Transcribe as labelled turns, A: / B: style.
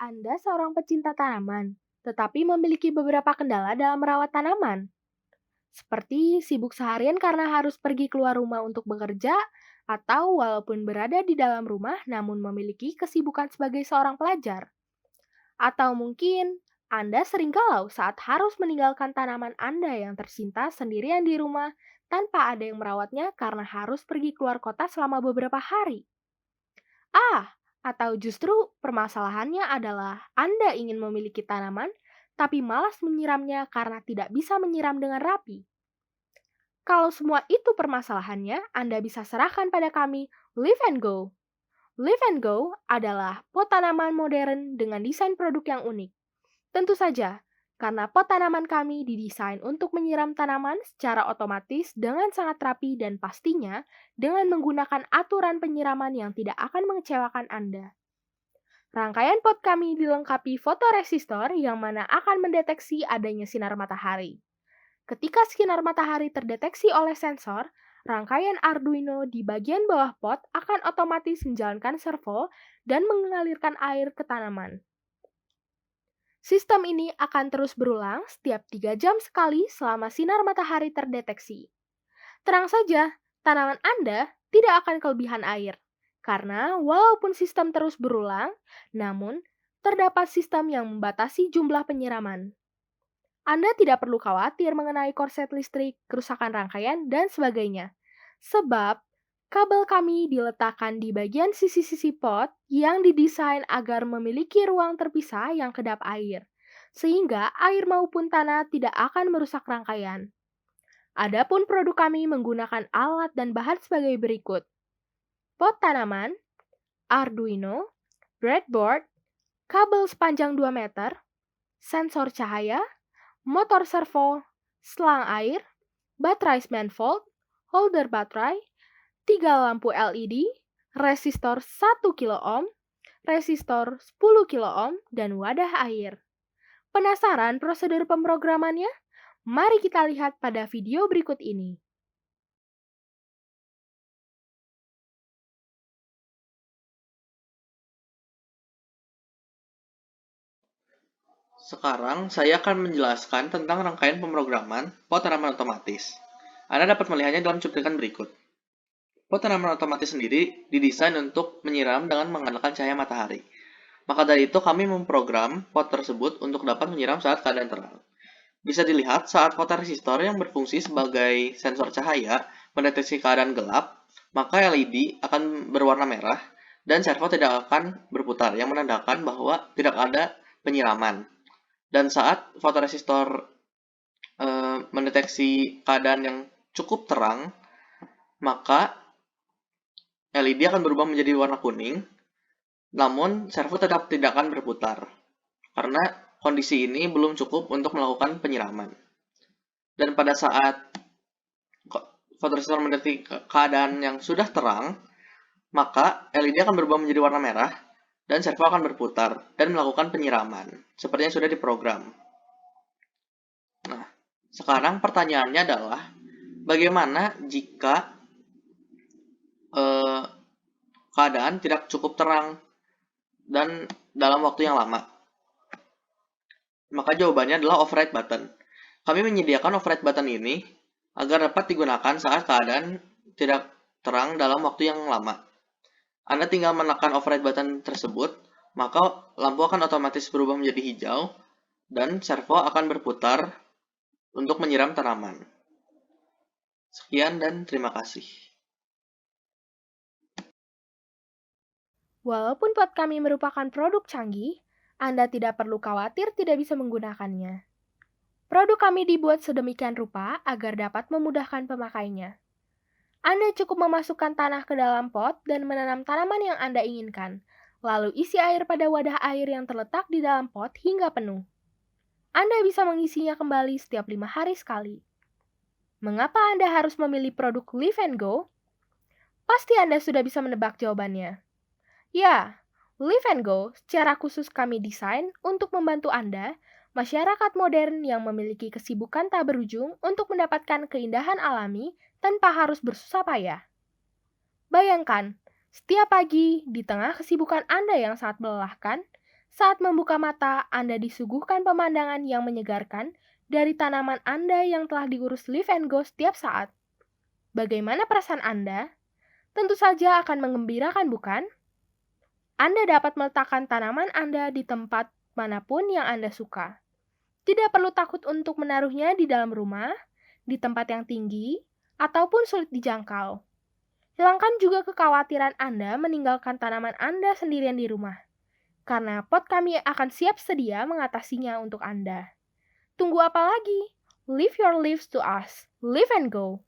A: Anda seorang pecinta tanaman, tetapi memiliki beberapa kendala dalam merawat tanaman, seperti sibuk seharian karena harus pergi keluar rumah untuk bekerja, atau walaupun berada di dalam rumah namun memiliki kesibukan sebagai seorang pelajar. Atau mungkin Anda sering galau saat harus meninggalkan tanaman Anda yang tercinta sendirian di rumah tanpa ada yang merawatnya karena harus pergi keluar kota selama beberapa hari. Atau justru permasalahannya adalah Anda ingin memiliki tanaman, tapi malas menyiramnya karena tidak bisa menyiram dengan rapi. Kalau semua itu permasalahannya, Anda bisa serahkan pada kami Live and Go. Live and Go adalah pot tanaman modern dengan desain produk yang unik. Tentu saja, karena pot tanaman kami didesain untuk menyiram tanaman secara otomatis dengan sangat rapi dan pastinya dengan menggunakan aturan penyiraman yang tidak akan mengecewakan Anda. Rangkaian pot kami dilengkapi fotoresistor yang mana akan mendeteksi adanya sinar matahari. Ketika sinar matahari terdeteksi oleh sensor, rangkaian Arduino di bagian bawah pot akan otomatis menjalankan servo dan mengalirkan air ke tanaman. Sistem ini akan terus berulang setiap 3 jam sekali selama sinar matahari terdeteksi. Tenang saja, tanaman Anda tidak akan kelebihan air. Karena walaupun sistem terus berulang, namun terdapat sistem yang membatasi jumlah penyiraman. Anda tidak perlu khawatir mengenai korset listrik, kerusakan rangkaian, dan sebagainya. Sebab, kabel kami diletakkan di bagian sisi-sisi pot yang didesain agar memiliki ruang terpisah yang kedap air, sehingga air maupun tanah tidak akan merusak rangkaian. Adapun produk kami menggunakan alat dan bahan sebagai berikut. Pot tanaman, Arduino, breadboard, kabel sepanjang 2 meter, sensor cahaya, motor servo, selang air, baterai manifold, holder baterai, 3 lampu LED, resistor 1 kilo ohm, resistor 10 kilo ohm, dan wadah air. Penasaran prosedur pemrogramannya? Mari kita lihat pada video berikut ini.
B: Sekarang saya akan menjelaskan tentang rangkaian pemrograman pot tanaman otomatis. Anda dapat melihatnya dalam cuplikan berikut. Pot tanaman otomatis sendiri didesain untuk menyiram dengan mengandalkan cahaya matahari. Maka dari itu kami memprogram pot tersebut untuk dapat menyiram saat keadaan terang. Bisa dilihat saat fotoresistor yang berfungsi sebagai sensor cahaya mendeteksi keadaan gelap, maka LED akan berwarna merah dan servo tidak akan berputar yang menandakan bahwa tidak ada penyiraman. Dan saat fotoresistor mendeteksi keadaan yang cukup terang, maka LED akan berubah menjadi warna kuning, namun servo tetap tidak akan berputar, karena kondisi ini belum cukup untuk melakukan penyiraman. Dan pada saat fotoresistor mendeteksi keadaan yang sudah terang, maka LED akan berubah menjadi warna merah, dan servo akan berputar dan melakukan penyiraman, seperti yang sudah diprogram. Nah, sekarang pertanyaannya adalah, bagaimana jika keadaan tidak cukup terang dan dalam waktu yang lama? Maka jawabannya adalah override button. Kami menyediakan override button ini agar dapat digunakan saat keadaan tidak terang dalam waktu yang lama. Anda tinggal menekan override button tersebut, maka lampu akan otomatis berubah menjadi hijau dan servo akan berputar untuk menyiram tanaman. Sekian dan terima kasih.
A: Walaupun pot kami merupakan produk canggih, Anda tidak perlu khawatir tidak bisa menggunakannya. Produk kami dibuat sedemikian rupa agar dapat memudahkan pemakainya. Anda cukup memasukkan tanah ke dalam pot dan menanam tanaman yang Anda inginkan, lalu isi air pada wadah air yang terletak di dalam pot hingga penuh. Anda bisa mengisinya kembali setiap 5 hari sekali. Mengapa Anda harus memilih produk Live and Go? Pasti Anda sudah bisa menebak jawabannya. Ya, Live and Go secara khusus kami desain untuk membantu Anda, masyarakat modern yang memiliki kesibukan tak berujung untuk mendapatkan keindahan alami tanpa harus bersusah payah. Bayangkan, setiap pagi di tengah kesibukan Anda yang sangat melelahkan, Saat membuka mata, Anda disuguhkan pemandangan yang menyegarkan dari tanaman Anda yang telah diurus Live and Go setiap saat. Bagaimana perasaan Anda? Tentu saja akan mengembirakan, bukan? Anda dapat meletakkan tanaman Anda di tempat manapun yang Anda suka. Tidak perlu takut untuk menaruhnya di dalam rumah, di tempat yang tinggi, ataupun sulit dijangkau. Hilangkan juga kekhawatiran Anda meninggalkan tanaman Anda sendirian di rumah, karena pot kami akan siap sedia mengatasinya untuk Anda. Tunggu apa lagi? Leave your leaves to us. Live and go.